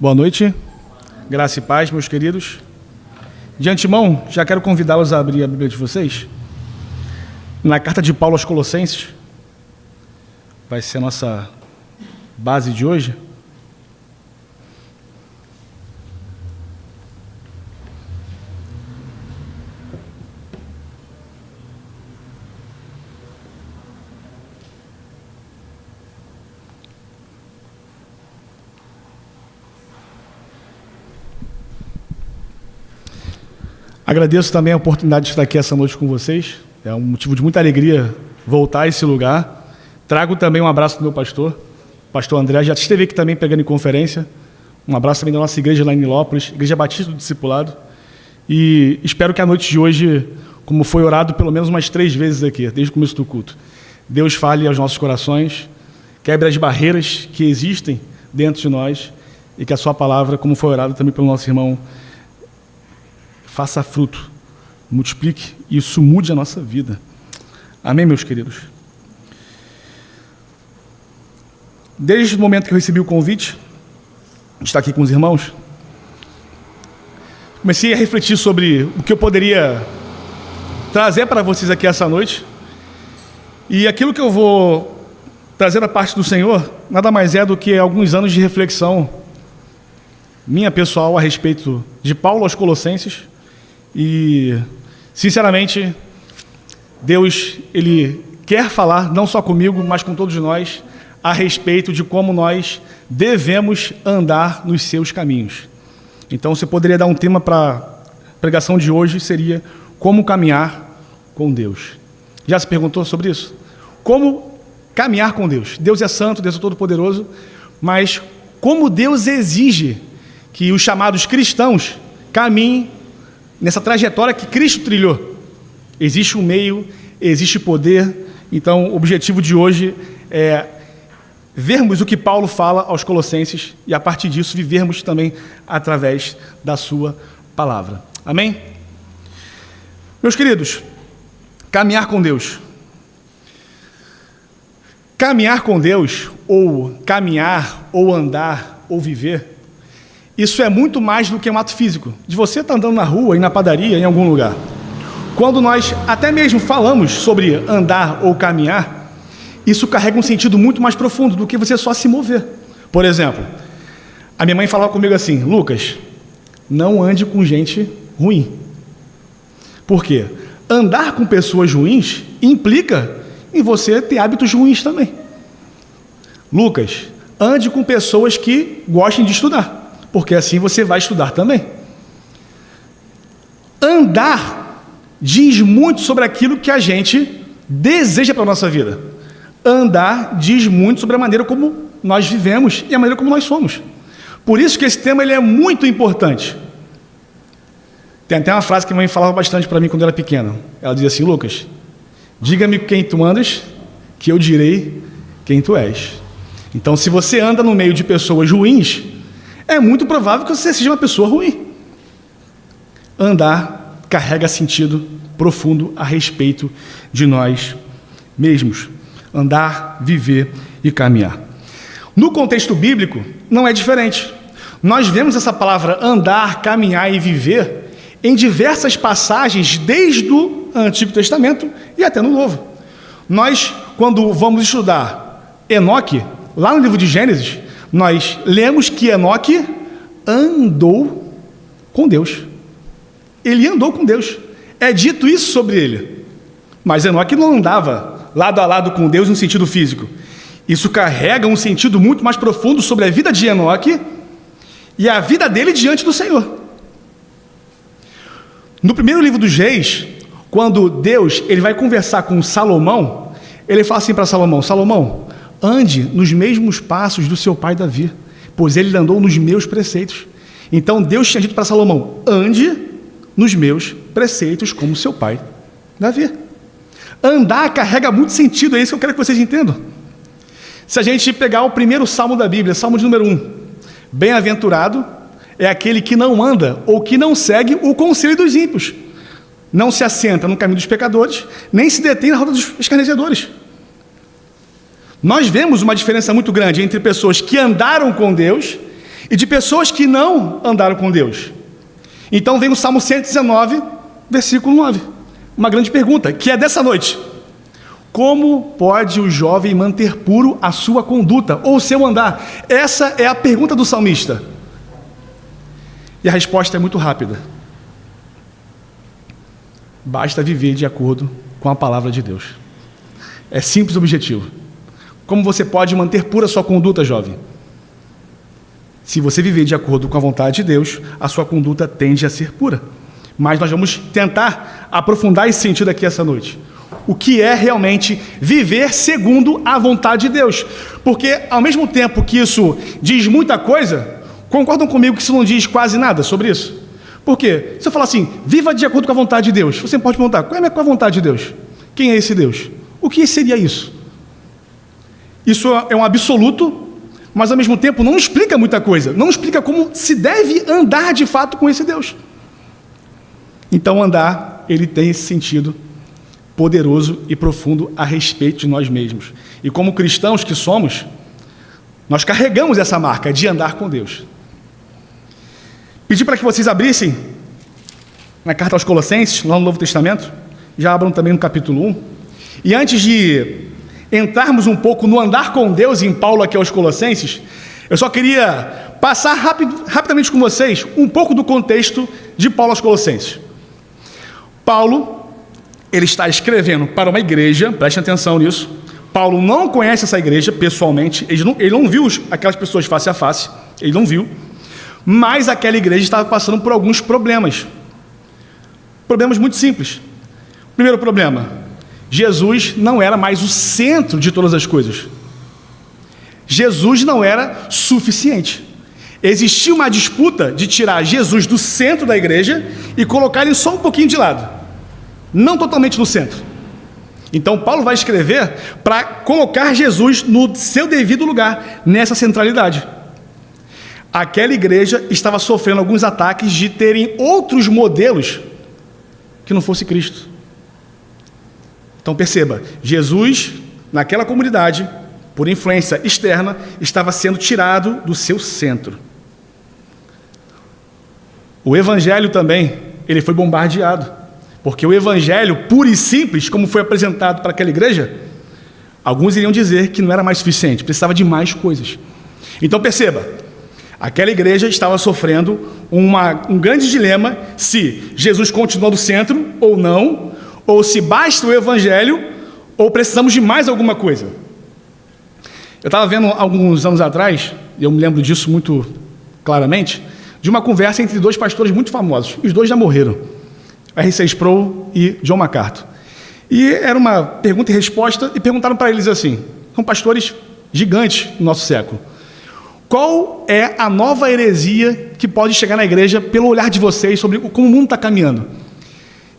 Boa noite, graça e paz, meus queridos. De antemão, já quero convidá-los a abrir a Bíblia de vocês na carta de Paulo aos Colossenses. Vai ser a nossa base de hoje. Agradeço também a oportunidade de estar aqui essa noite com vocês. É um motivo de muita alegria voltar a esse lugar. Trago também um abraço do meu pastor André, já esteve aqui também pregando em conferência. Um abraço também da nossa igreja lá em Nilópolis, Igreja Batista do Discipulado. E espero que a noite de hoje, como foi orado pelo menos umas 3 vezes aqui, desde o começo do culto, Deus fale aos nossos corações, quebre as barreiras que existem dentro de nós e que a sua palavra, como foi orado também pelo nosso irmão, faça fruto, multiplique e isso mude a nossa vida. Amém, meus queridos? Desde o momento que eu recebi o convite de estar aqui com os irmãos, comecei a refletir sobre o que eu poderia trazer para vocês aqui essa noite. E aquilo que eu vou trazer da parte do Senhor, nada mais é do que alguns anos de reflexão minha pessoal a respeito de Paulo aos Colossenses. E, sinceramente, Deus, Ele quer falar, não só comigo, mas com todos nós, a respeito de como nós devemos andar nos seus caminhos. Então, você poderia dar um tema para a pregação de hoje, seria como caminhar com Deus. Já se perguntou sobre isso? Como caminhar com Deus? Deus é santo, Deus é todo-poderoso, mas como Deus exige que os chamados cristãos caminhem nessa trajetória que Cristo trilhou. Existe um meio, existe poder. Então, o objetivo de hoje é vermos o que Paulo fala aos Colossenses e, a partir disso, vivermos também através da sua palavra. Amém? Meus queridos, caminhar com Deus. Caminhar com Deus, ou caminhar, ou andar, ou viver, isso é muito mais do que um ato físico, de você estar andando na rua, ir na padaria, em algum lugar. Quando nós até mesmo falamos sobre andar ou caminhar, isso carrega um sentido muito mais profundo do que você só se mover. Por exemplo, a minha mãe falava comigo assim: Lucas, não ande com gente ruim. Por quê? Andar com pessoas ruins implica em você ter hábitos ruins também. Lucas, ande com pessoas que gostem de estudar, porque assim você vai estudar também. Andar diz muito sobre aquilo que a gente deseja para a nossa vida. Andar diz muito sobre a maneira como nós vivemos e a maneira como nós somos. Por isso que esse tema ele é muito importante. Tem até uma frase que a mãe falava bastante para mim quando eu era pequeno. Ela dizia assim: Lucas, diga-me quem tu andas, que eu direi quem tu és. Então, se você anda no meio de pessoas ruins, é muito provável que você seja uma pessoa ruim. Andar carrega sentido profundo a respeito de nós mesmos. Andar, viver e caminhar. No contexto bíblico, não é diferente. Nós vemos essa palavra andar, caminhar e viver em diversas passagens, desde o Antigo Testamento e até no Novo. Nós, quando vamos estudar Enoque, lá no livro de Gênesis, nós lemos que Enoque andou com Deus. Ele andou com Deus. É dito isso sobre ele. Mas Enoque não andava lado a lado com Deus no sentido físico. Isso carrega um sentido muito mais profundo sobre a vida de Enoque e a vida dele diante do Senhor. No primeiro livro dos Reis, quando Deus ele vai conversar com Salomão, ele fala assim para Salomão: Salomão, ande nos mesmos passos do seu pai Davi, pois ele andou nos meus preceitos. Então Deus tinha dito para Salomão: ande nos meus preceitos como seu pai Davi. Andar carrega muito sentido, é isso que eu quero que vocês entendam. Se a gente pegar o primeiro salmo da Bíblia, salmo de número 1, bem-aventurado é aquele que não anda ou que não segue o conselho dos ímpios, não se assenta no caminho dos pecadores, nem se detém na roda dos escarnecedores. Nós vemos uma diferença muito grande entre pessoas que andaram com Deus e de pessoas que não andaram com Deus. Então vem o Salmo 119, versículo 9. Uma grande pergunta, que é dessa noite. Como pode o jovem manter puro a sua conduta ou o seu andar? Essa é a pergunta do salmista. E a resposta é muito rápida. Basta viver de acordo com a palavra de Deus. É simples e objetivo. Como você pode manter pura a sua conduta, jovem? Se você viver de acordo com a vontade de Deus, a sua conduta tende a ser pura. Mas nós vamos tentar aprofundar esse sentido aqui essa noite. O que é realmente viver segundo a vontade de Deus? Porque ao mesmo tempo que isso diz muita coisa, concordam comigo que isso não diz quase nada sobre isso? Por quê? Se eu falar assim, viva de acordo com a vontade de Deus, você pode perguntar, qual é a vontade de Deus? Quem é esse Deus? O que seria isso? Isso é um absoluto, mas ao mesmo tempo não explica muita coisa, não explica como se deve andar de fato com esse Deus. Então andar, ele tem esse sentido poderoso e profundo a respeito de nós mesmos. E como cristãos que somos, nós carregamos essa marca de andar com Deus. Pedi para que vocês abrissem na carta aos Colossenses, lá no Novo Testamento, já abram também no capítulo 1. E antes de entrarmos um pouco no andar com Deus em Paulo aqui aos Colossenses, eu só queria passar rapidamente com vocês um pouco do contexto de Paulo aos Colossenses. Paulo, ele está escrevendo para uma igreja, prestem atenção nisso. Paulo não conhece essa igreja pessoalmente, ele não viu aquelas pessoas face a face, ele não viu, mas aquela igreja estava passando por alguns problemas. Problemas muito simples. Primeiro problema, Jesus não era mais o centro de todas as coisas. Jesus não era suficiente. Existia uma disputa de tirar Jesus do centro da igreja e colocar ele só um pouquinho de lado, não totalmente no centro. Então Paulo vai escrever para colocar Jesus no seu devido lugar, nessa centralidade. Aquela igreja estava sofrendo alguns ataques de terem outros modelos que não fosse Cristo. Então perceba, Jesus, naquela comunidade, por influência externa, estava sendo tirado do seu centro. O evangelho também, ele foi bombardeado, porque o evangelho puro e simples, como foi apresentado para aquela igreja, alguns iriam dizer que não era mais suficiente, precisava de mais coisas. Então perceba, aquela igreja estava sofrendo um grande dilema, se Jesus continua no centro ou não, ou se basta o evangelho, ou precisamos de mais alguma coisa. Eu estava vendo alguns anos atrás, e eu me lembro disso muito claramente, de uma conversa entre dois pastores muito famosos. Os dois já morreram, R.C. Sproul e John MacArthur. E era uma pergunta e resposta, e perguntaram para eles assim, são pastores gigantes no nosso século, qual é a nova heresia que pode chegar na igreja pelo olhar de vocês sobre como o mundo está caminhando?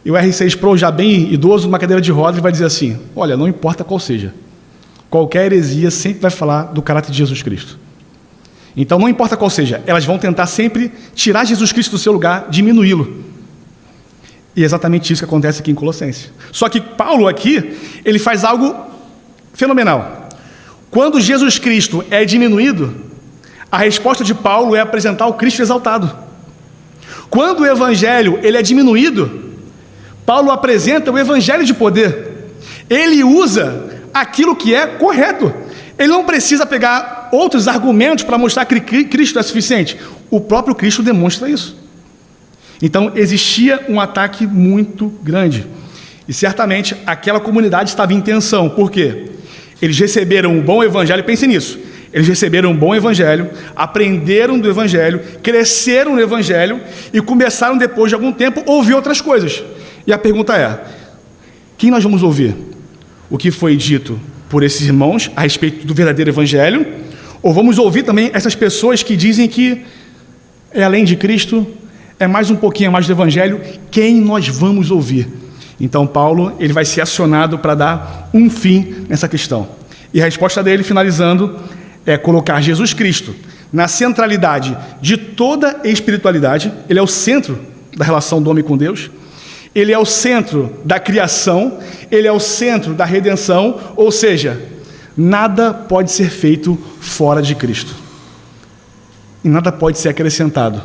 E o R.C. Sproul, já bem idoso, numa cadeira de rodas, ele vai dizer assim, olha, não importa qual seja, qualquer heresia sempre vai falar do caráter de Jesus Cristo. Então, não importa qual seja, elas vão tentar sempre tirar Jesus Cristo do seu lugar, diminuí-lo. E é exatamente isso que acontece aqui em Colossenses. Só que Paulo aqui, ele faz algo fenomenal. Quando Jesus Cristo é diminuído, a resposta de Paulo é apresentar o Cristo exaltado. Quando o evangelho ele é diminuído, Paulo apresenta o evangelho de poder. Ele usa aquilo que é correto. Ele não precisa pegar outros argumentos para mostrar que Cristo é suficiente. O próprio Cristo demonstra isso. Então, existia um ataque muito grande. E certamente aquela comunidade estava em tensão. Por quê? Eles receberam um bom evangelho, pense nisso. Eles receberam um bom evangelho, aprenderam do evangelho, cresceram no evangelho e começaram depois de algum tempo a ouvir outras coisas. E a pergunta é, quem nós vamos ouvir? O que foi dito por esses irmãos a respeito do verdadeiro evangelho? Ou vamos ouvir também essas pessoas que dizem que é além de Cristo, é mais um pouquinho mais do evangelho? Quem nós vamos ouvir? Então Paulo ele vai ser acionado para dar um fim nessa questão. E a resposta dele, finalizando, é colocar Jesus Cristo na centralidade de toda a espiritualidade. Ele é o centro da relação do homem com Deus. Ele é o centro da criação, ele é o centro da redenção, ou seja, nada pode ser feito fora de Cristo. e nada pode ser acrescentado.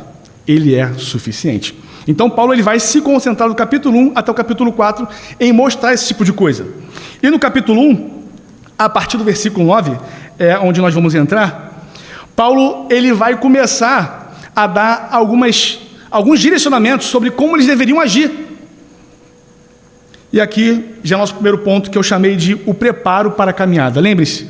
Ele é suficiente. Então Paulo ele vai se concentrar do capítulo 1 até o capítulo 4 em mostrar esse tipo de coisa. E no capítulo 1, a partir do versículo 9, onde nós vamos entrar, Paulo ele vai começar a dar alguns direcionamentos sobre como eles deveriam agir. E aqui já é o nosso primeiro ponto, que eu chamei de o preparo para a caminhada. Lembre-se,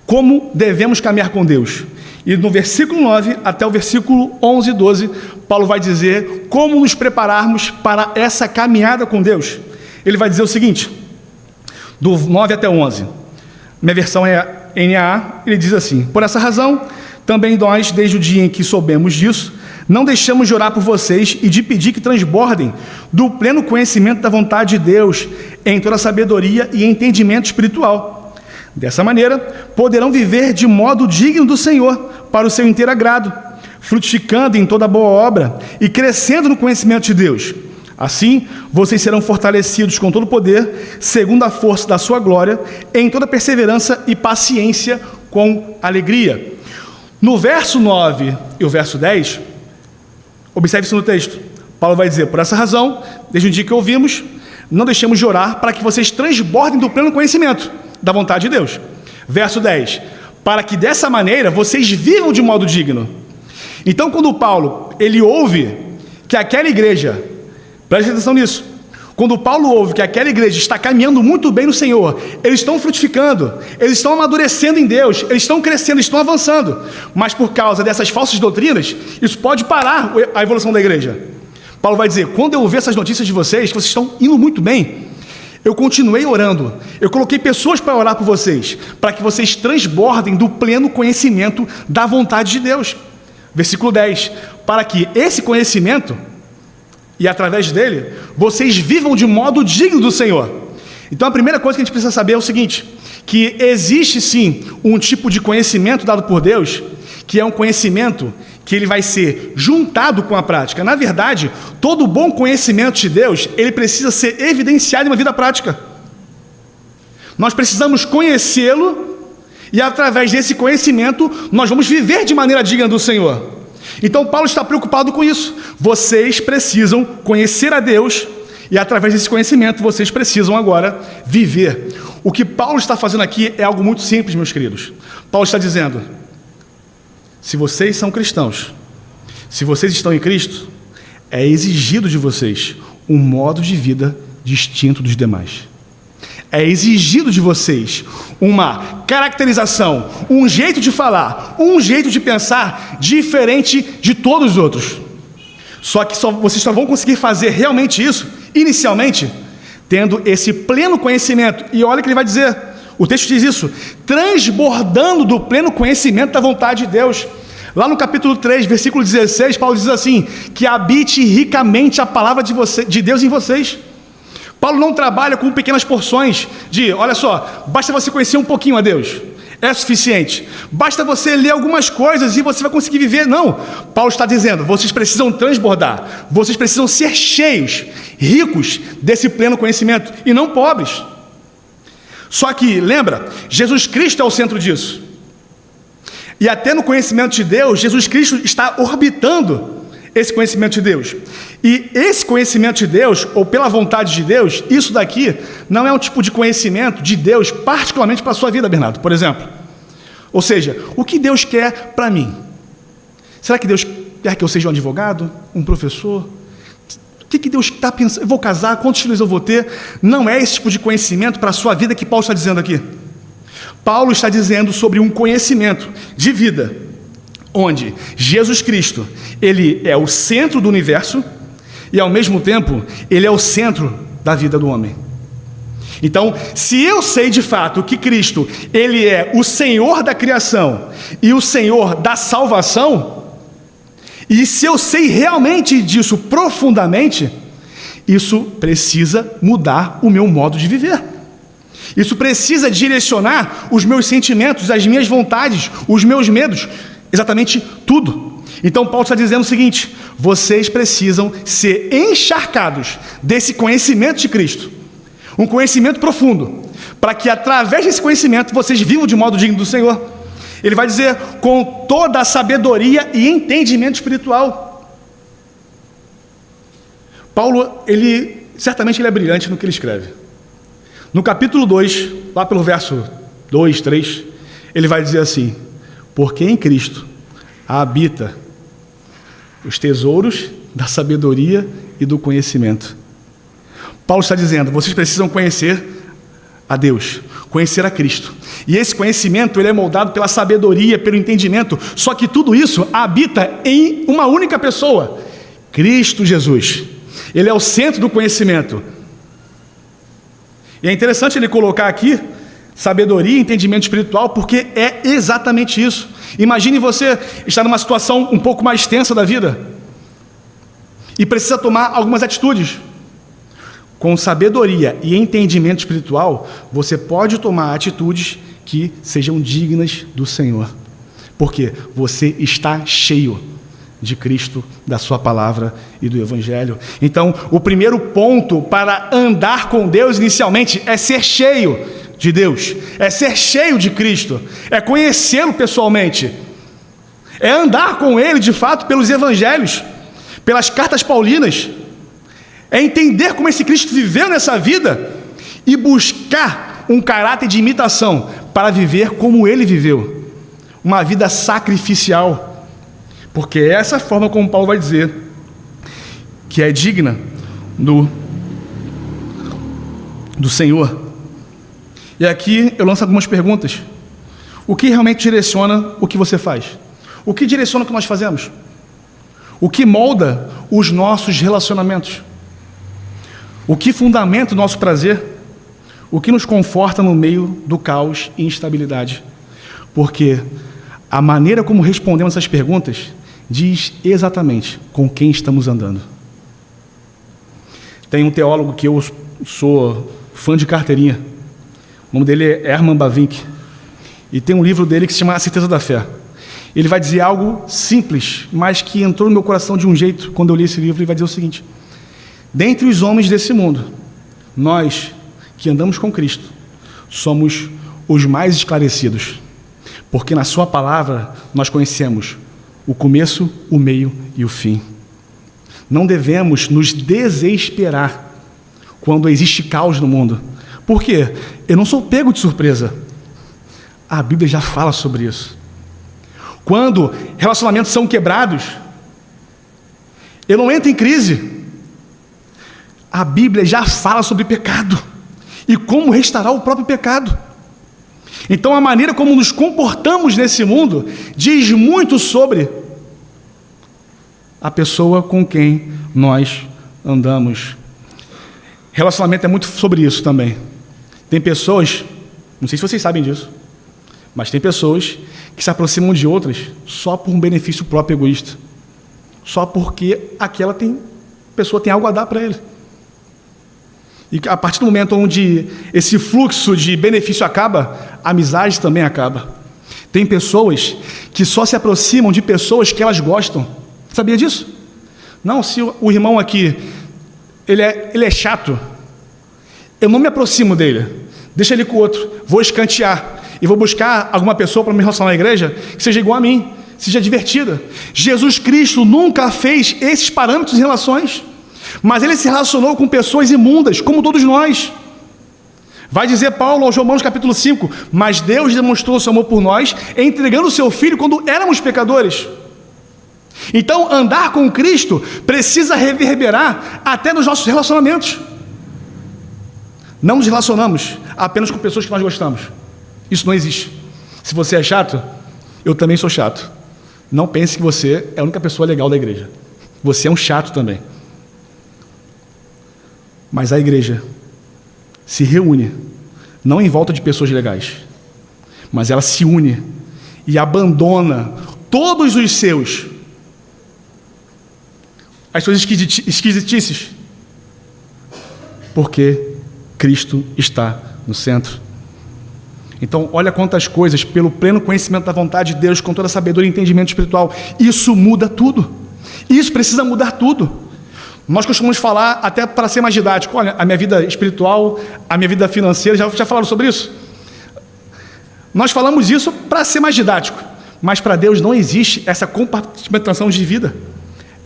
como devemos caminhar com Deus. E no versículo 9 até o versículo 11 e 12, Paulo vai dizer como nos prepararmos para essa caminhada com Deus. Ele vai dizer o seguinte, do 9 até o 11. Minha versão é NAA, ele diz assim: por essa razão, também nós, desde o dia em que soubemos disso, não deixamos de orar por vocês e de pedir que transbordem do pleno conhecimento da vontade de Deus em toda sabedoria e entendimento espiritual. Dessa maneira, poderão viver de modo digno do Senhor, para o seu inteiro agrado, frutificando em toda boa obra e crescendo no conhecimento de Deus. Assim, vocês serão fortalecidos com todo o poder, segundo a força da sua glória, em toda perseverança e paciência com alegria. No verso 9 e o verso 10, observe isso no texto. Paulo vai dizer: por essa razão, desde o dia que ouvimos, não deixemos de orar para que vocês transbordem do pleno conhecimento da vontade de Deus. Verso 10, para que dessa maneira vocês vivam de modo digno. Então, quando Paulo ele ouve que aquela igreja, preste atenção nisso, quando Paulo ouve que aquela igreja está caminhando muito bem no Senhor, eles estão frutificando, eles estão amadurecendo em Deus, eles estão crescendo, eles estão avançando, mas por causa dessas falsas doutrinas, isso pode parar a evolução da igreja. Paulo vai dizer: quando eu ouvi essas notícias de vocês, que vocês estão indo muito bem, eu continuei orando, eu coloquei pessoas para orar por vocês, para que vocês transbordem do pleno conhecimento da vontade de Deus. Versículo 10, para que esse conhecimento, e através dele, vocês vivam de modo digno do Senhor. Então a primeira coisa que a gente precisa saber é o seguinte, que existe sim um tipo de conhecimento dado por Deus, que é um conhecimento que ele vai ser juntado com a prática. Na verdade, todo bom conhecimento de Deus, ele precisa ser evidenciado em uma vida prática. Nós precisamos conhecê-lo, e através desse conhecimento, nós vamos viver de maneira digna do Senhor. Então Paulo está preocupado com isso. Vocês precisam conhecer a Deus, e através desse conhecimento, vocês precisam agora viver. O que Paulo está fazendo aqui é algo muito simples, meus queridos. Paulo está dizendo: se vocês são cristãos, se vocês estão em Cristo, é exigido de vocês um modo de vida distinto dos demais. É exigido de vocês uma caracterização, um jeito de falar, um jeito de pensar diferente de todos os outros. Só que vocês só vão conseguir fazer realmente isso, inicialmente, tendo esse pleno conhecimento. E olha o que ele vai dizer, o texto diz isso: transbordando do pleno conhecimento da vontade de Deus. Lá no capítulo 3, versículo 16, Paulo diz assim: que habite ricamente a palavra de Deus em vocês. Paulo não trabalha com pequenas porções de, olha só, basta você conhecer um pouquinho a Deus, é suficiente. Basta você ler algumas coisas e você vai conseguir viver. Não, Paulo está dizendo: vocês precisam transbordar, vocês precisam ser cheios, ricos desse pleno conhecimento e não pobres. Só que, lembra, Jesus Cristo é o centro disso. E até no conhecimento de Deus, Jesus Cristo está orbitando esse conhecimento de Deus. E esse conhecimento de Deus, ou pela vontade de Deus, isso daqui não é um tipo de conhecimento de Deus particularmente para a sua vida, Bernardo, por exemplo. Ou seja, o que Deus quer para mim? Será que Deus quer que eu seja um advogado, um professor? O que Deus está pensando? Eu vou casar? Quantos filhos eu vou ter? Não é esse tipo de conhecimento para a sua vida que Paulo está dizendo aqui. Paulo está dizendo sobre um conhecimento de vida, onde Jesus Cristo, ele é o centro do universo e, ao mesmo tempo, ele é o centro da vida do homem. Então, se eu sei de fato que Cristo, ele é o Senhor da criação e o Senhor da salvação, e se eu sei realmente disso profundamente, isso precisa mudar o meu modo de viver. Isso precisa direcionar os meus sentimentos, as minhas vontades, os meus medos, exatamente tudo. Então Paulo está dizendo o seguinte: vocês precisam ser encharcados desse conhecimento de Cristo, um conhecimento profundo, para que através desse conhecimento vocês vivam de modo digno do Senhor. Ele vai dizer com toda a sabedoria e entendimento espiritual. Paulo, certamente ele é brilhante no que ele escreve. No capítulo 2, lá pelo verso 2, 3, ele vai dizer assim: porque em Cristo habita os tesouros da sabedoria e do conhecimento. Paulo está dizendo, vocês precisam conhecer a Deus, conhecer a Cristo. E esse conhecimento, ele é moldado pela sabedoria, pelo entendimento. Só que tudo isso habita em uma única pessoa, Cristo Jesus. Ele é o centro do conhecimento. E é interessante ele colocar aqui sabedoria e entendimento espiritual, porque é exatamente isso. Imagine você estar numa situação um pouco mais tensa da vida e precisa tomar algumas atitudes. Com sabedoria e entendimento espiritual, você pode tomar atitudes que sejam dignas do Senhor, porque você está cheio de Cristo, da sua palavra e do Evangelho. Então, o primeiro ponto para andar com Deus inicialmente é ser cheio de Deus, é ser cheio de Cristo, é conhecê-lo pessoalmente, é andar com Ele de fato pelos Evangelhos, pelas cartas paulinas, é entender como esse Cristo viveu nessa vida e buscar um caráter de imitação para viver como Ele viveu, uma vida sacrificial, porque é essa forma como Paulo vai dizer que é digna do Senhor. E aqui eu lanço algumas perguntas. O que realmente direciona o que você faz? O que direciona o que nós fazemos? O que molda os nossos relacionamentos? O que fundamenta o nosso prazer? O que nos conforta no meio do caos e instabilidade? Porque a maneira como respondemos essas perguntas diz exatamente com quem estamos andando. Tem um teólogo que eu sou fã de carteirinha. O nome dele é Herman Bavinck. E tem um livro dele que se chama A Certeza da Fé. Ele vai dizer algo simples, mas que entrou no meu coração de um jeito, quando eu li esse livro. Ele vai dizer o seguinte: dentre os homens desse mundo, nós que andamos com Cristo, somos os mais esclarecidos, porque na sua palavra nós conhecemos o começo, o meio e o fim. Não devemos nos desesperar quando existe caos no mundo. Por quê? Eu não sou pego de surpresa. A Bíblia já fala sobre isso. Quando relacionamentos são quebrados, eu não entro em crise. A Bíblia já fala sobre pecado e como restaurar o próprio pecado. Então a maneira como nos comportamos nesse mundo diz muito sobre a pessoa com quem nós andamos. Relacionamento é muito sobre isso também. Tem pessoas, não sei se vocês sabem disso, mas tem pessoas que se aproximam de outras só por um benefício próprio egoísta, só porque aquela pessoa tem algo a dar para ele. E a partir do momento onde esse fluxo de benefício acaba, a amizade também acaba. Tem pessoas que só se aproximam de pessoas que elas gostam. Sabia disso? Não, se o irmão aqui, ele é chato, eu não me aproximo dele, deixa ele com o outro, vou escantear e vou buscar alguma pessoa para me relacionar na igreja que seja igual a mim, seja divertida. Jesus Cristo nunca fez esses parâmetros em relações, mas ele se relacionou com pessoas imundas, como todos nós. Vai dizer Paulo aos Romanos capítulo 5, mas Deus demonstrou o seu amor por nós, entregando o seu Filho quando éramos pecadores. Então, andar com Cristo precisa reverberar até nos nossos relacionamentos. Não nos relacionamos apenas com pessoas que nós gostamos. Isso não existe. Se você é chato, eu também sou chato. Não pense que você é a única pessoa legal da igreja. Você é um chato também. Mas a igreja se reúne, não em volta de pessoas legais, mas ela se une e abandona todos os seus, as suas esquisitices, porque Cristo está no centro. Então, olha quantas coisas, pelo pleno conhecimento da vontade de Deus, com toda a sabedoria e entendimento espiritual, isso muda tudo. Isso precisa mudar tudo. Nós costumamos falar, até para ser mais didático, olha, a minha vida espiritual, a minha vida financeira, já falaram sobre isso? Nós falamos isso para ser mais didático, mas para Deus não existe essa compartimentação de vida.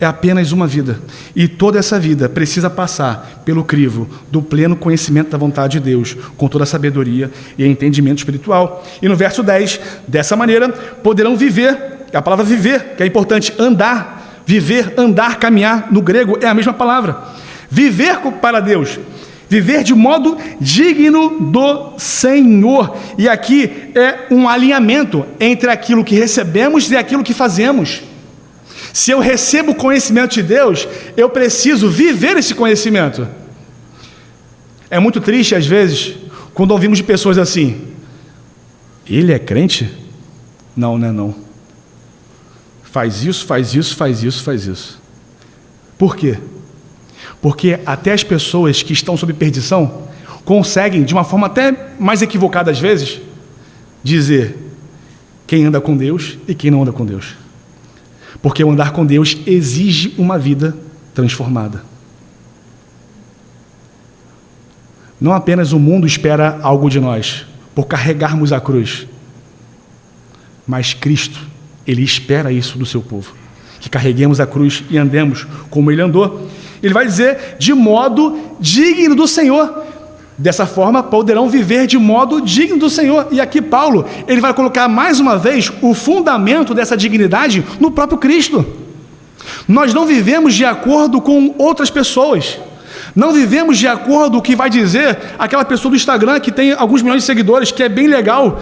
É apenas uma vida, e toda essa vida precisa passar pelo crivo do pleno conhecimento da vontade de Deus, com toda a sabedoria e entendimento espiritual. E no verso 10, dessa maneira, poderão viver, a palavra viver, que é importante, andar, viver, andar, caminhar, no grego é a mesma palavra. Viver para Deus, viver de modo digno do Senhor. E aqui é um alinhamento entre aquilo que recebemos e aquilo que fazemos. Se eu recebo o conhecimento de Deus, eu preciso viver esse conhecimento. É muito triste, às vezes, quando ouvimos de pessoas assim: ele é crente? Não, não é não. Faz isso, faz isso, faz isso, faz isso. Por quê? Porque até as pessoas que estão sob perdição conseguem, de uma forma até mais equivocada às vezes, dizer quem anda com Deus e quem não anda com Deus. Porque o andar com Deus exige uma vida transformada. Não apenas o mundo espera algo de nós, por carregarmos a cruz, mas Cristo, Ele espera isso do seu povo, que carreguemos a cruz e andemos como Ele andou. Ele vai dizer, de modo digno do Senhor. Dessa forma, poderão viver de modo digno do Senhor. E aqui Paulo, ele vai colocar mais uma vez o fundamento dessa dignidade no próprio Cristo. Nós não vivemos de acordo com outras pessoas. Não vivemos de acordo com o que vai dizer aquela pessoa do Instagram que tem alguns milhões de seguidores, que é bem legal.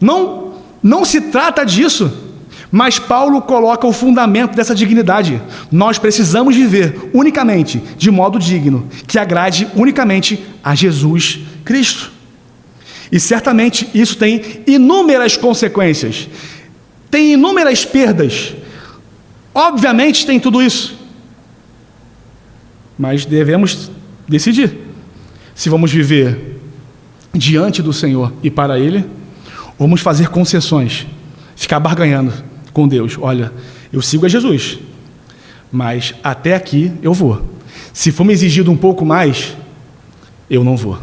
Não se trata disso. Mas Paulo coloca o fundamento dessa dignidade. Nós precisamos viver unicamente de modo digno, que agrade unicamente a Jesus Cristo. E certamente isso tem inúmeras consequências, tem inúmeras perdas. Obviamente tem tudo isso. Mas devemos decidir se vamos viver diante do Senhor e para Ele, ou vamos fazer concessões, ficar barganhando com Deus. Olha, eu sigo a Jesus, mas até aqui eu vou. Se for me exigido um pouco mais, eu não vou.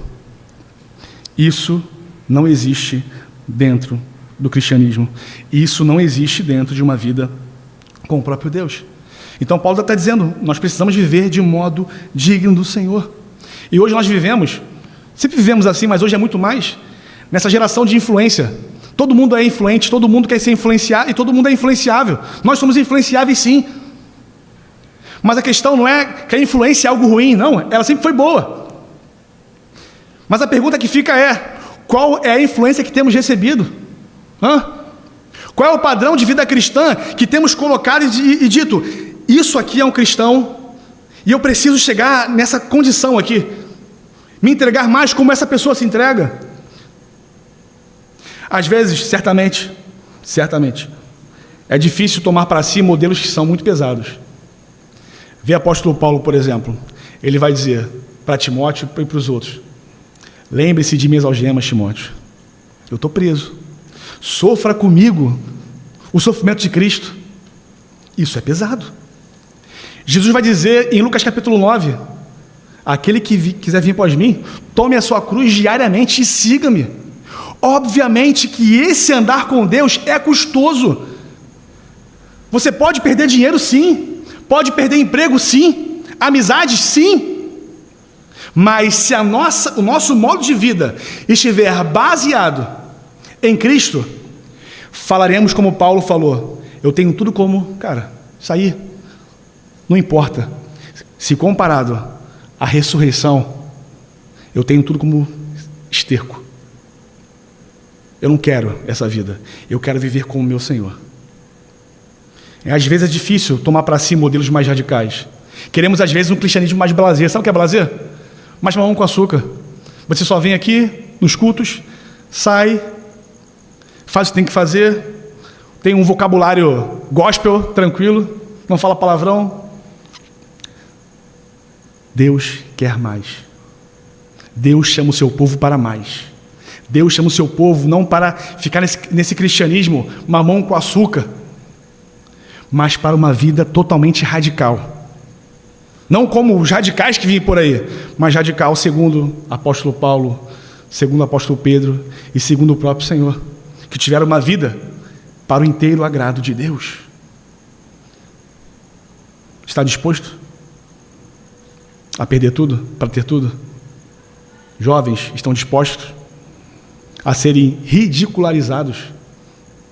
Isso não existe dentro do cristianismo. Isso não existe dentro de uma vida com o próprio Deus. Então Paulo está dizendo, nós precisamos viver de modo digno do Senhor. E hoje nós vivemos, sempre vivemos assim, mas hoje é muito mais, nessa geração de influência. Todo mundo é influente, todo mundo quer ser influenciado e todo mundo é influenciável. Nós somos influenciáveis sim. Mas a questão não é que a influência é algo ruim, não. Ela sempre foi boa. Mas a pergunta que fica é, qual é a influência que temos recebido? Qual é o padrão de vida cristã que temos colocado e dito, isso aqui é um cristão e eu preciso chegar nessa condição aqui, me entregar mais como essa pessoa se entrega? Às vezes, certamente, é difícil tomar para si modelos que são muito pesados. Vê o apóstolo Paulo, por exemplo, ele vai dizer para Timóteo e para os outros, lembre-se de minhas algemas, Timóteo, eu estou preso, sofra comigo o sofrimento de Cristo. Isso é pesado. Jesus vai dizer em Lucas capítulo 9, aquele que quiser vir após mim, tome a sua cruz diariamente e siga-me. Obviamente que esse andar com Deus é custoso. Você pode perder dinheiro sim, pode perder emprego sim, amizades sim, mas se o nosso modo de vida estiver baseado em Cristo, falaremos como Paulo falou, eu tenho tudo como, isso aí não importa, se comparado à ressurreição, eu tenho tudo como esterco. Eu não quero essa vida, eu quero viver com o meu Senhor. Às vezes é difícil tomar para si modelos mais radicais. Queremos às vezes um cristianismo mais blasé. Sabe o que é blasé? Mais mamão com açúcar. Você só vem aqui nos cultos, sai, faz o que tem que fazer, tem um vocabulário gospel, tranquilo, não fala palavrão. Deus quer mais. Deus chama o seu povo para mais. Deus chama o seu povo não para ficar nesse cristianismo mamão com açúcar, mas para uma vida totalmente radical. Não como os radicais que vêm por aí, mas radical segundo apóstolo Paulo, segundo o apóstolo Pedro e segundo o próprio Senhor, que tiveram uma vida para o inteiro agrado de Deus. Está disposto a perder tudo para ter tudo? Jovens estão dispostos a serem ridicularizados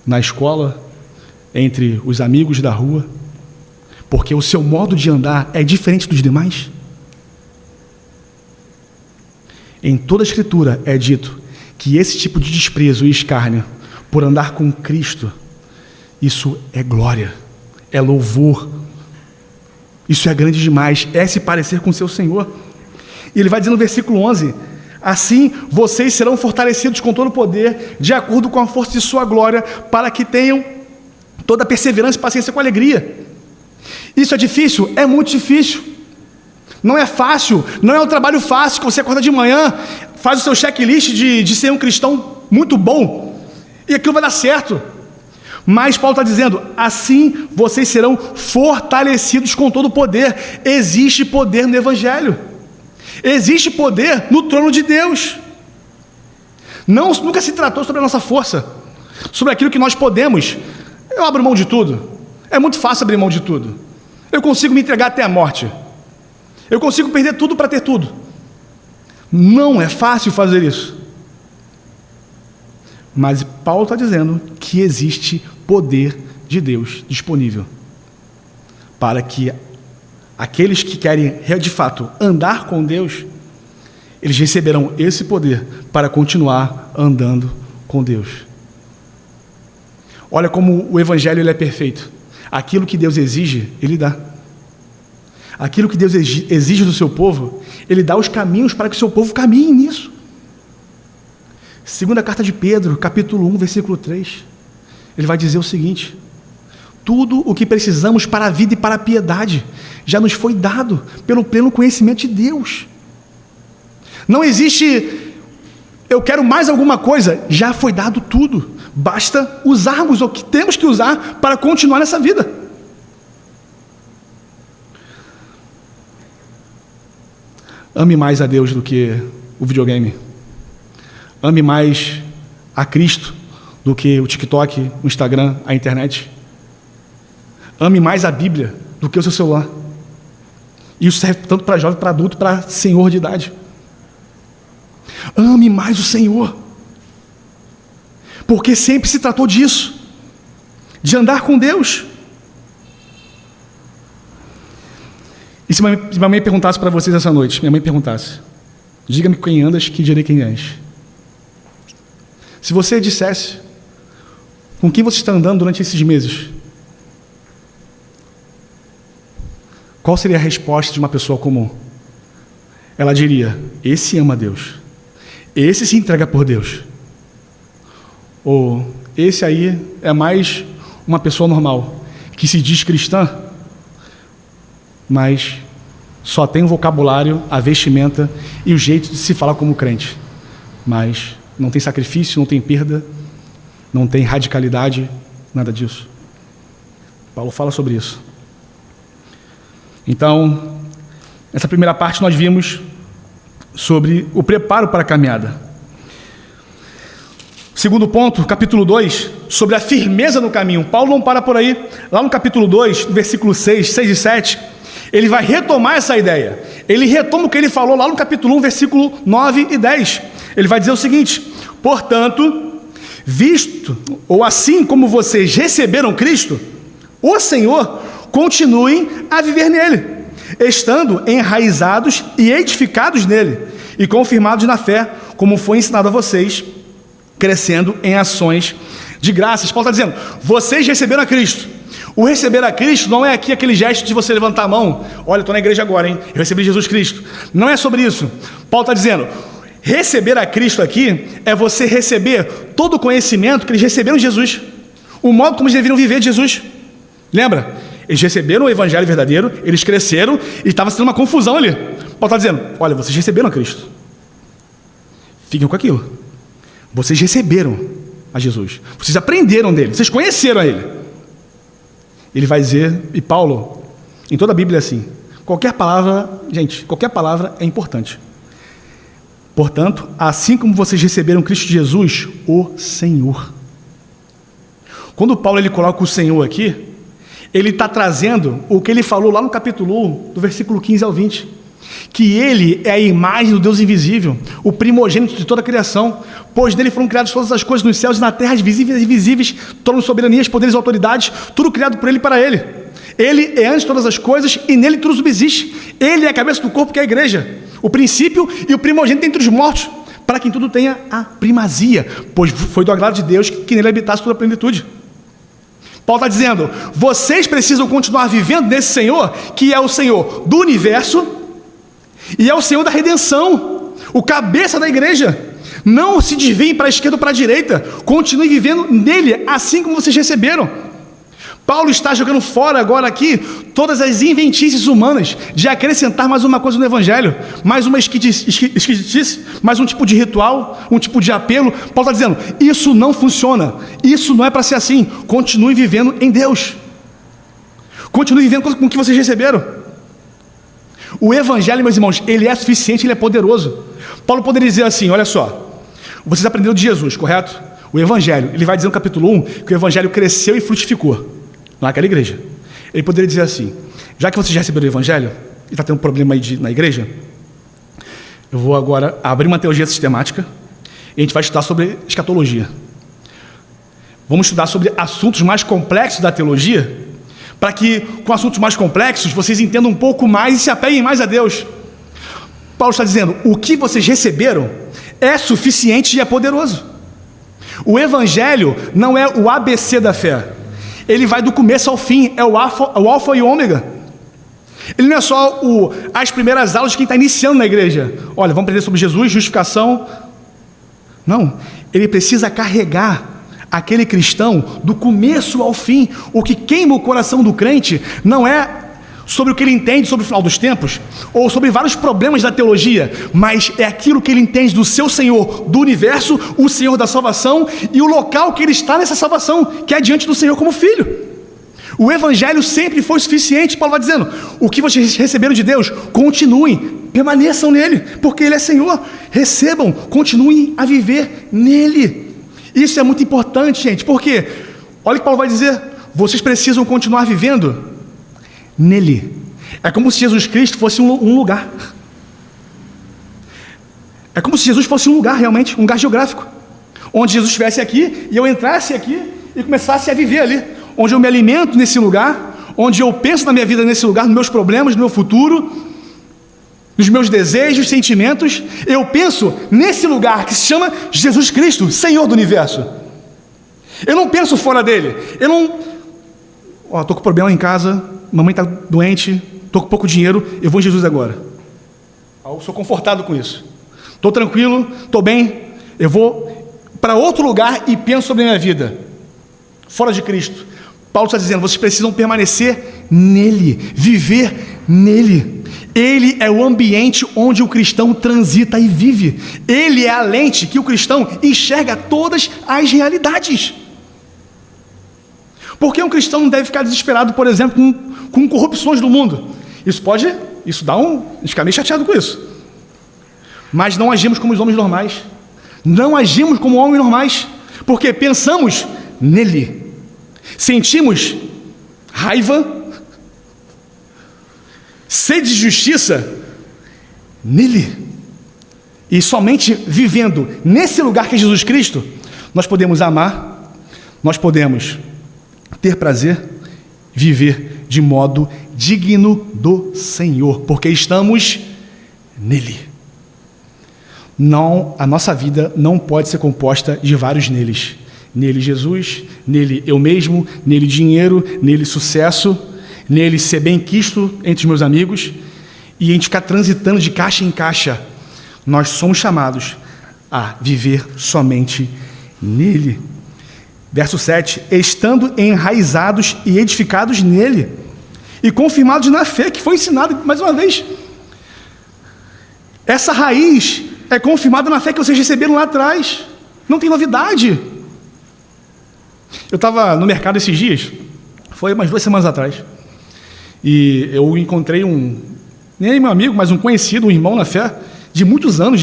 na escola, entre os amigos da rua, porque o seu modo de andar é diferente dos demais? Em toda a Escritura é dito que esse tipo de desprezo e escárnio por andar com Cristo, isso é glória, é louvor, isso é grande demais, é se parecer com seu Senhor. E ele vai dizer no versículo 11: assim vocês serão fortalecidos com todo o poder, de acordo com a força de sua glória, para que tenham toda a perseverança e paciência com alegria. Isso é difícil? É muito difícil. Não é fácil, não é um trabalho fácil que você acorda de manhã, faz o seu checklist de ser um cristão muito bom, e aquilo vai dar certo. Mas Paulo está dizendo, assim vocês serão fortalecidos com todo o poder. Existe poder no Evangelho, existe poder no trono de Deus. Nunca se tratou sobre a nossa força, sobre aquilo que nós podemos. Eu abro mão de tudo, é muito fácil abrir mão de tudo. Eu consigo me entregar até a morte, eu consigo perder tudo para ter tudo. Não é fácil fazer isso. Mas Paulo está dizendo que existe poder de Deus disponível para que aqueles que querem de fato andar com Deus, eles receberão esse poder para continuar andando com Deus. Olha como o Evangelho ele é perfeito. Aquilo que Deus exige, Ele dá. Aquilo que Deus exige do seu povo, Ele dá os caminhos para que o seu povo caminhe nisso. Segunda carta de Pedro, capítulo 1, versículo 3, ele vai dizer o seguinte: tudo o que precisamos para a vida e para a piedade já nos foi dado pelo pleno conhecimento de Deus. Não existe, eu quero mais alguma coisa, já foi dado tudo. Basta usarmos o que temos que usar para continuar nessa vida. Ame mais a Deus do que o videogame. Ame mais a Cristo do que o TikTok, o Instagram, a internet. Ame mais a Bíblia do que o seu celular. Isso serve tanto para jovem, para adulto, para senhor de idade. Ame mais o Senhor, porque sempre se tratou disso, de andar com Deus. E se minha mãe perguntasse para vocês essa noite, minha mãe perguntasse: diga-me quem andas, que direi quem és. Se você dissesse com quem você está andando durante esses meses, qual seria a resposta de uma pessoa comum? Ela diria: esse ama Deus, esse se entrega por Deus. Ou esse aí é mais uma pessoa normal, que se diz cristã, mas só tem o vocabulário, a vestimenta e o jeito de se falar como crente, mas não tem sacrifício, não tem perda, não tem radicalidade, nada disso. Paulo fala sobre isso. Então, nessa primeira parte nós vimos sobre o preparo para a caminhada. Segundo ponto, capítulo 2, sobre a firmeza no caminho. Paulo não para por aí. Lá no capítulo 2, versículo 6 e 7, ele vai retomar essa ideia. Ele retoma o que ele falou lá no capítulo 1, versículo 9 e 10. Ele vai dizer o seguinte: portanto, visto, ou assim como vocês receberam Cristo, o Senhor, continuem a viver nele, estando enraizados e edificados nele, e confirmados na fé, como foi ensinado a vocês, crescendo em ações de graças. Paulo está dizendo, vocês receberam a Cristo. O receber a Cristo não é aqui aquele gesto de você levantar a mão: olha, estou na igreja agora, hein? Eu recebi Jesus Cristo. Não é sobre isso. Paulo está dizendo, receber a Cristo aqui é você receber todo o conhecimento que eles receberam de Jesus, o modo como eles deveriam viver de Jesus. Lembra? Eles receberam o evangelho verdadeiro, eles cresceram e estava sendo uma confusão ali. Paulo está dizendo, olha, vocês receberam a Cristo, fiquem com aquilo. Vocês receberam a Jesus, vocês aprenderam dele, vocês conheceram a ele. Ele vai dizer, e Paulo, em toda a Bíblia é assim, qualquer palavra, gente, qualquer palavra é importante. Portanto, assim como vocês receberam Cristo Jesus, o Senhor. Quando Paulo ele coloca o Senhor aqui, ele está trazendo o que ele falou lá no capítulo 1, do versículo 15 ao 20. Que ele é a imagem do Deus invisível, o primogênito de toda a criação, pois nele foram criadas todas as coisas nos céus e na terra, visíveis e invisíveis, tronos, soberanias, poderes e autoridades, tudo criado por ele e para ele. Ele é antes de todas as coisas e nele tudo subsiste. Ele é a cabeça do corpo, que é a igreja, o princípio e o primogênito entre os mortos, para quem tudo tenha a primazia, pois foi do agrado de Deus que nele habitasse toda a plenitude. Paulo está dizendo, vocês precisam continuar vivendo nesse Senhor, que é o Senhor do universo e é o Senhor da redenção, o cabeça da igreja. Não se desviem para a esquerda ou para a direita, continuem vivendo nele, assim como vocês receberam. Paulo está jogando fora agora aqui todas as inventícias humanas de acrescentar mais uma coisa no Evangelho, mais uma esquisitice, mais um tipo de ritual, um tipo de apelo. Paulo está dizendo, isso não funciona, isso não é para ser assim, continue vivendo em Deus, continue vivendo com o que vocês receberam. O Evangelho, meus irmãos, ele é suficiente, ele é poderoso. Paulo poderia dizer assim, olha só, vocês aprenderam de Jesus, correto? O Evangelho, ele vai dizer no capítulo 1 que o Evangelho cresceu e frutificou naquela igreja. Ele poderia dizer assim, já que vocês já receberam o Evangelho, e está tendo um problema aí na igreja, eu vou agora abrir uma teologia sistemática, e a gente vai estudar sobre escatologia. Vamos estudar sobre assuntos mais complexos da teologia, para que com assuntos mais complexos, vocês entendam um pouco mais e se apeguem mais a Deus. Paulo está dizendo, o que vocês receberam é suficiente e é poderoso. O Evangelho não é o ABC da fé. Ele vai do começo ao fim, é o alfa e o ômega. Ele não é só as primeiras aulas de quem está iniciando na igreja. Olha, vamos aprender sobre Jesus, justificação. Não, ele precisa carregar aquele cristão do começo ao fim. O que queima o coração do crente não é sobre o que ele entende sobre o final dos tempos, ou sobre vários problemas da teologia, mas é aquilo que ele entende do seu Senhor do universo, o Senhor da salvação, e o local que ele está nessa salvação, que é diante do Senhor como filho. O Evangelho sempre foi suficiente. Paulo vai dizendo, o que vocês receberam de Deus, continuem, permaneçam nele, porque ele é Senhor, recebam, continuem a viver nele. Isso é muito importante, gente, porque, olha o que Paulo vai dizer, vocês precisam continuar vivendo nele. É como se Jesus Cristo fosse um lugar. É como se Jesus fosse um lugar realmente, um lugar geográfico, onde Jesus estivesse aqui e eu entrasse aqui e começasse a viver ali, onde eu me alimento nesse lugar, onde eu penso na minha vida nesse lugar, nos meus problemas, no meu futuro, nos meus desejos, sentimentos. Eu penso nesse lugar que se chama Jesus Cristo, Senhor do universo. Eu não penso fora dele. Eu não... estou com problema em casa, mamãe está doente, estou com pouco dinheiro, eu vou em Jesus agora. Eu sou confortado com isso. Estou tranquilo, estou bem, eu vou para outro lugar e penso sobre a minha vida, fora de Cristo. Paulo está dizendo, vocês precisam permanecer nele, viver nele. Ele é o ambiente onde o cristão transita e vive. Ele é a lente que o cristão enxerga todas as realidades. Por que um cristão não deve ficar desesperado, por exemplo, com corrupções do mundo? A gente fica meio chateado com isso. Mas não agimos como os homens normais. Não agimos como homens normais, porque pensamos nele. Sentimos raiva, sede de justiça nele. E somente vivendo nesse lugar que é Jesus Cristo, nós podemos amar, nós podemos ter prazer, viver de modo digno do Senhor, porque estamos nele. Não, a nossa vida não pode ser composta de vários neles. Nele Jesus, nele eu mesmo, nele dinheiro, nele sucesso, nele ser bem-quisto entre os meus amigos, e a gente ficar transitando de caixa em caixa. Nós somos chamados a viver somente nele. Verso 7, estando enraizados e edificados nele, e confirmados na fé que foi ensinada, mais uma vez. Essa raiz é confirmada na fé que vocês receberam lá atrás. Não tem novidade. Eu estava no mercado esses dias, foi umas 2 semanas atrás, e eu encontrei nem meu amigo, mas um conhecido, um irmão na fé, de muitos anos.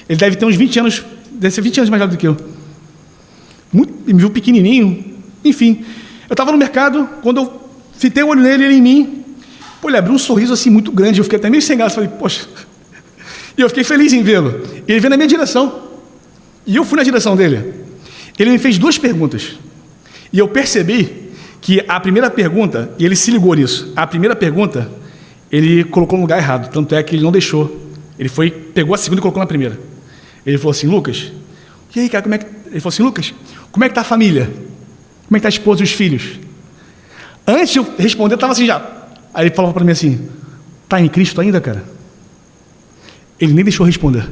Ele deve ter uns 20 anos, deve ser 20 anos mais velho do que eu. Me viu pequenininho, enfim. Eu estava no mercado, quando eu fitei o olho nele, ele em mim, pô, ele abriu um sorriso assim muito grande, eu fiquei até meio sem graça, falei, poxa, e eu fiquei feliz em vê-lo. Ele veio na minha direção, e eu fui na direção dele. Ele me fez 2 perguntas, e eu percebi que a primeira pergunta, e ele se ligou nisso, a primeira pergunta, ele colocou no lugar errado, tanto é que ele não deixou, ele pegou a segunda e colocou na primeira. Ele falou assim, Lucas, e aí, cara, ele falou assim, Lucas, como é que está a família? Como é que está a esposa e os filhos? Antes de eu responder, eu estava assim já. Aí ele falou para mim assim, está em Cristo ainda, cara? Ele nem deixou eu responder.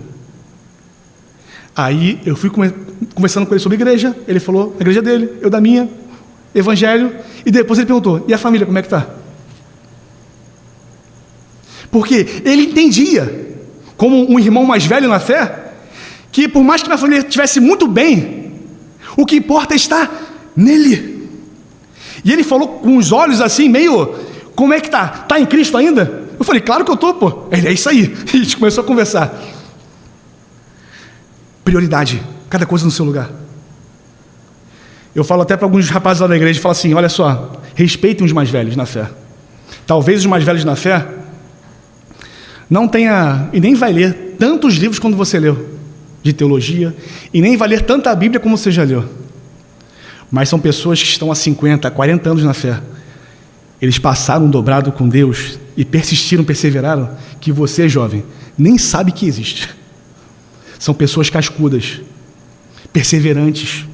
Aí eu fui conversando com ele sobre a igreja, ele falou, a igreja dele, eu da minha, evangelho, e depois ele perguntou, e a família, como é que está? Porque ele entendia, como um irmão mais velho na fé, que por mais que minha família estivesse muito bem, o que importa é estar nele. E ele falou com os olhos assim, meio, como é que tá? Tá em Cristo ainda? Eu falei, claro que eu tô, pô. Ele, é isso aí. E a gente começou a conversar. Prioridade, cada coisa no seu lugar. Eu falo até para alguns rapazes lá da igreja, falo assim, olha só, respeitem os mais velhos na fé. Talvez os mais velhos na fé não tenha, e nem vai ler tantos livros quando você leu, de teologia, e nem vai ler tanta Bíblia como você já leu. Mas são pessoas que estão há 50, 40 anos na fé. Eles passaram um dobrado com Deus e persistiram, perseveraram, que você, jovem, nem sabe que existe. São pessoas cascudas, perseverantes,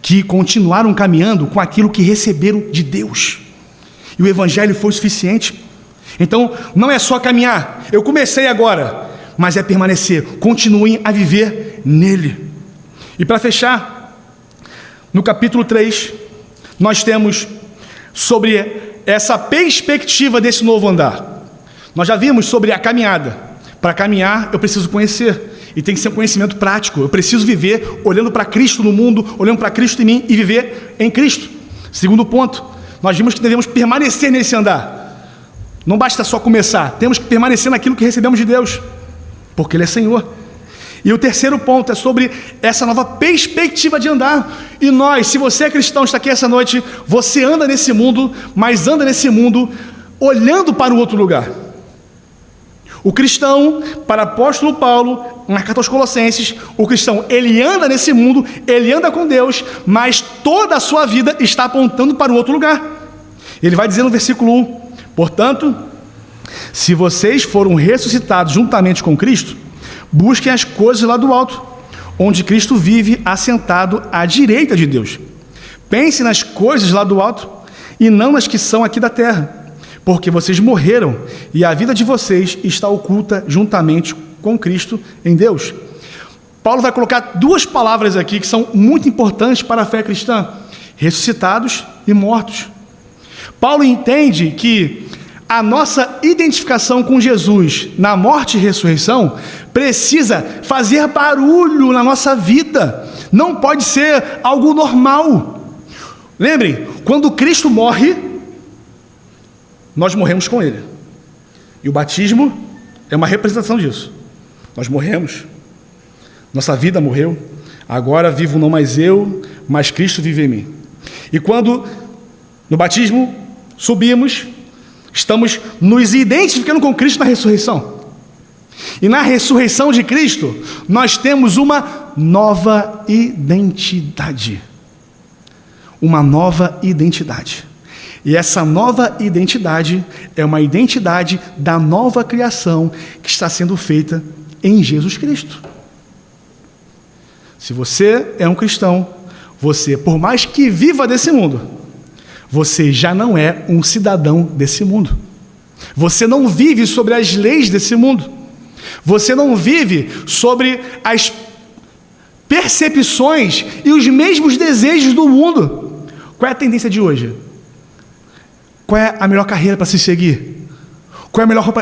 que continuaram caminhando com aquilo que receberam de Deus. E o Evangelho foi o suficiente. Então, não é só caminhar. Eu comecei agora, mas é permanecer. Continuem a viver nele. E para fechar, no capítulo 3, nós temos sobre essa perspectiva desse novo andar. Nós já vimos sobre a caminhada. Para caminhar, eu preciso conhecer. E tem que ser um conhecimento prático. Eu preciso viver olhando para Cristo no mundo, olhando para Cristo em mim e viver em Cristo. Segundo ponto, nós vimos que devemos permanecer nesse andar. Não basta só começar, temos que permanecer naquilo que recebemos de Deus, porque Ele é Senhor. E o terceiro ponto é sobre essa nova perspectiva de andar. E nós, se você é cristão, está aqui essa noite, você anda nesse mundo, mas anda nesse mundo olhando para o outro lugar. O cristão, para o apóstolo Paulo, na carta aos Colossenses, o cristão, ele anda nesse mundo, ele anda com Deus, mas toda a sua vida está apontando para o outro lugar. Ele vai dizer no versículo 1, portanto, se vocês foram ressuscitados juntamente com Cristo, busquem as coisas lá do alto, onde Cristo vive assentado à direita de Deus. Pensem nas coisas lá do alto e não nas que são aqui da terra, porque vocês morreram e a vida de vocês está oculta juntamente com Cristo em Deus. Paulo vai colocar 2 palavras aqui que são muito importantes para a fé cristã: ressuscitados e mortos. Paulo entende que a nossa identificação com Jesus na morte e ressurreição precisa fazer barulho na nossa vida, não pode ser algo normal. Lembrem, quando Cristo morre, nós morremos com Ele, e o batismo é uma representação disso. Nós morremos, nossa vida morreu, agora vivo não mais eu, mas Cristo vive em mim. E quando no batismo subimos, estamos nos identificando com Cristo na ressurreição. E na ressurreição de Cristo, nós temos uma nova identidade. Uma nova identidade. E essa nova identidade é uma identidade da nova criação que está sendo feita em Jesus Cristo. Se você é um cristão, você, por mais que viva desse mundo, você já não é um cidadão desse mundo. Você não vive sobre as leis desse mundo. Você não vive sobre as percepções e os mesmos desejos do mundo. Qual é a tendência de hoje? Qual é a melhor carreira para se seguir? Qual é a melhor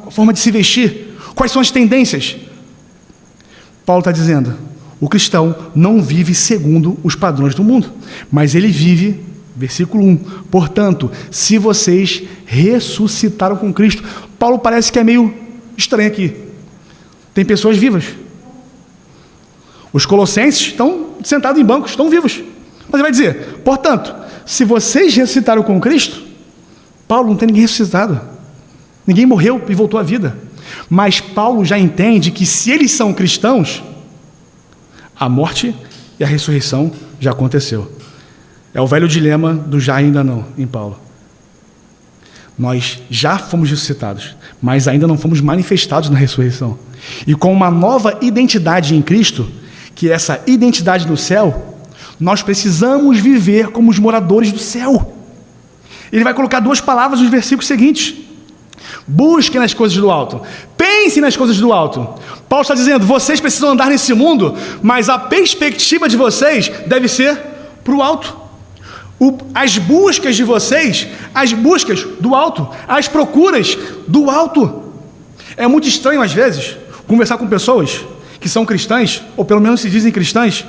forma de se vestir? Quais são as tendências? Paulo está dizendo, o cristão não vive segundo os padrões do mundo, mas ele vive, versículo 1, portanto, se vocês ressuscitaram com Cristo. Paulo parece que é meio estranho aqui. tem pessoas vivas. Os colossenses estão sentados em bancos, estão vivos. Mas ele vai dizer, portanto, se vocês ressuscitaram com Cristo, Paulo não tem ninguém ressuscitado. Ninguém morreu e voltou à vida. Mas Paulo já entende que se eles são cristãos, a morte e a ressurreição já aconteceu. É o velho dilema do já e ainda não, em Paulo. Nós já fomos ressuscitados, mas ainda não fomos manifestados na ressurreição. E com uma nova identidade em Cristo, que é essa identidade do céu, nós precisamos viver como os moradores do céu. Ele vai colocar duas palavras nos versículos seguintes. Busquem nas coisas do alto. Pensem nas coisas do alto. Paulo está dizendo, vocês precisam andar nesse mundo, mas a perspectiva de vocês deve ser para o alto. As buscas de vocês, as buscas do alto, as procuras do alto. É muito estranho, às vezes, conversar com pessoas que são cristãs, ou pelo menos se dizem cristãs,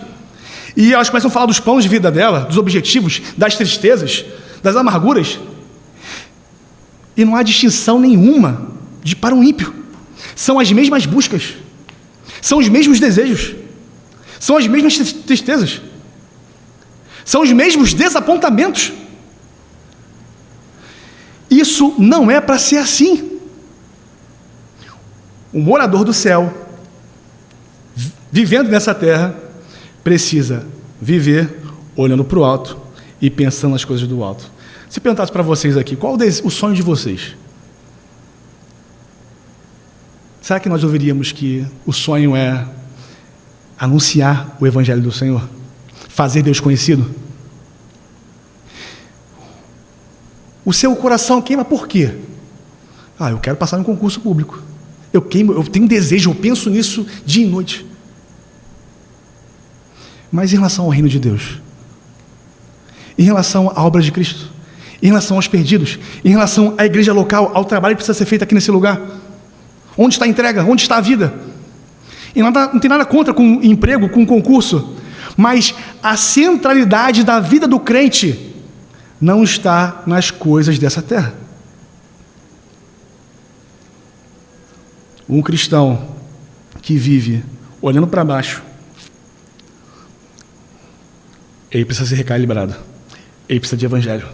e elas começam a falar dos planos de vida dela, dos objetivos, das tristezas, das amarguras, e não há distinção nenhuma para um ímpio. São as mesmas buscas, são os mesmos desejos, são as mesmas tristezas, são os mesmos desapontamentos. Isso não é para ser assim. O morador do céu, vivendo nessa terra, precisa viver olhando para o alto e pensando nas coisas do alto. Se perguntasse para vocês aqui, qual o sonho de vocês? Será que nós ouviríamos que o sonho é anunciar o Evangelho do Senhor? Fazer Deus conhecido? O seu coração queima por quê? Eu quero passar em um concurso público. Eu tenho desejo, eu penso nisso dia e noite. Mas em relação ao reino de Deus? Em relação à obra de Cristo? Em relação aos perdidos? Em relação à igreja local, ao trabalho que precisa ser feito aqui nesse lugar? Onde está a entrega? Onde está a vida? E não tem nada contra com emprego, com concurso, mas a centralidade da vida do crente não está nas coisas dessa terra. Um cristão que vive olhando para baixo, ele precisa ser recalibrado, ele precisa de evangelho,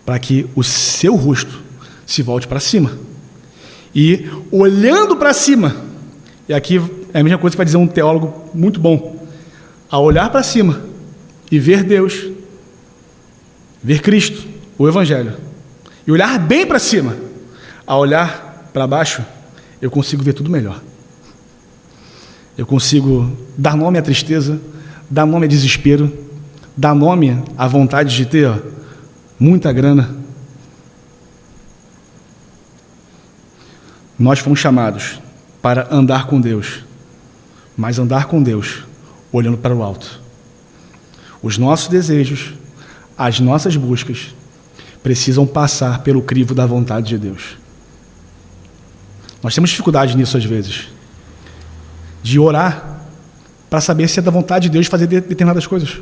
para que o seu rosto se volte para cima. E olhando para cima, e aqui é a mesma coisa que vai dizer um teólogo muito bom, a olhar para cima e ver Deus, ver Cristo, o Evangelho, e olhar bem para cima, a olhar para baixo, eu consigo ver tudo melhor. Eu consigo dar nome à tristeza, dar nome a desespero, dar nome à vontade de ter muita grana. Nós fomos chamados para andar com Deus, mas andar com Deus olhando para o alto. Os nossos desejos, as nossas buscas precisam passar pelo crivo da vontade de Deus. Nós temos dificuldade nisso às vezes, de orar para saber se é da vontade de Deus fazer determinadas coisas.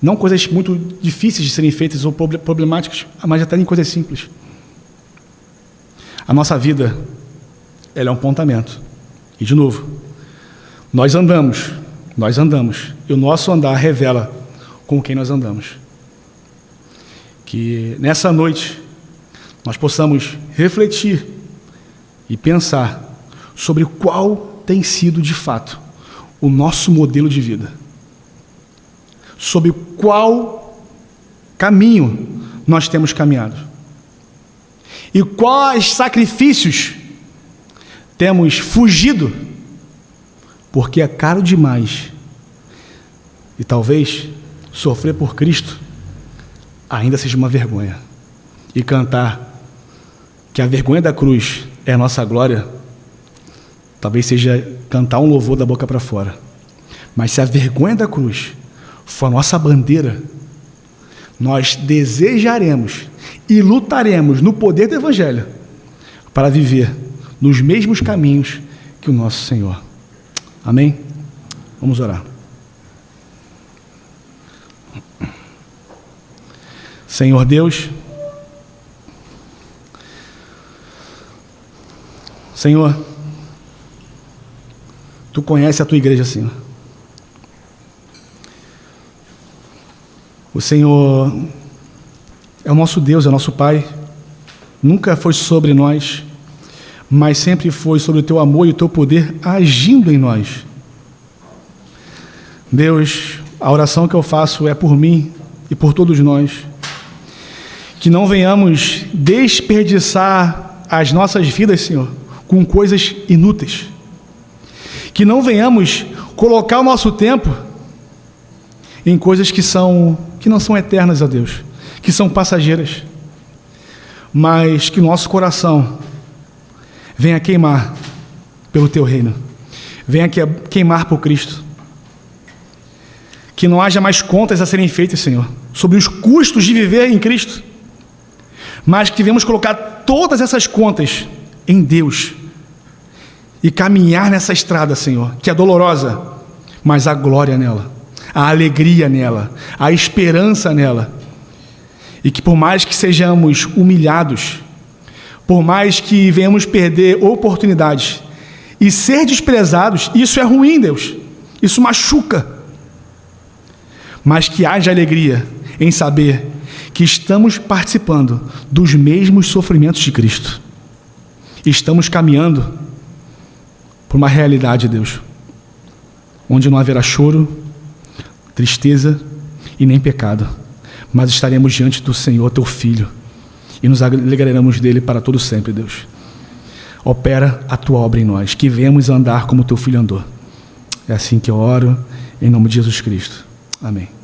Não coisas muito difíceis de serem feitas ou problemáticas, mas até em coisas simples. A nossa vida, ela é um apontamento. E de novo, nós andamos, e o nosso andar revela com quem nós andamos. Que nessa noite nós possamos refletir e pensar sobre qual tem sido de fato o nosso modelo de vida, sobre qual caminho nós temos caminhado e quais sacrifícios temos fugido, porque é caro demais, e talvez sofrer por Cristo ainda seja uma vergonha, e cantar que a vergonha da cruz é a nossa glória, talvez seja cantar um louvor da boca para fora. Mas se a vergonha da cruz for a nossa bandeira, nós desejaremos e lutaremos no poder do Evangelho para viver nos mesmos caminhos que o nosso Senhor. Amém? Vamos orar. Senhor Deus, Senhor, Tu conheces a Tua igreja, Senhor. O Senhor é o nosso Deus, é o nosso Pai. Nunca foi sobre nós, mas sempre foi sobre o Teu amor e o Teu poder agindo em nós. Deus, a oração que eu faço é por mim e por todos nós. Que não venhamos desperdiçar as nossas vidas, Senhor, com coisas inúteis. Que não venhamos colocar o nosso tempo em coisas que não são eternas, ó Deus, que são passageiras, mas que nosso coração venha queimar pelo Teu reino, venha queimar por Cristo. Que não haja mais contas a serem feitas, Senhor, sobre os custos de viver em Cristo, mas que devemos colocar todas essas contas em Deus e caminhar nessa estrada, Senhor, que é dolorosa, mas há glória nela, há alegria nela, há esperança nela. E que por mais que sejamos humilhados, por mais que venhamos perder oportunidades e ser desprezados, isso é ruim, Deus, isso machuca, mas que haja alegria em saber que estamos participando dos mesmos sofrimentos de Cristo. Estamos caminhando por uma realidade, Deus, onde não haverá choro, tristeza e nem pecado, mas estaremos diante do Senhor, Teu Filho, e nos alegraremos dele para todo sempre, Deus. Opera a Tua obra em nós, que venhamos andar como Teu Filho andou. É assim que eu oro, em nome de Jesus Cristo. Amém.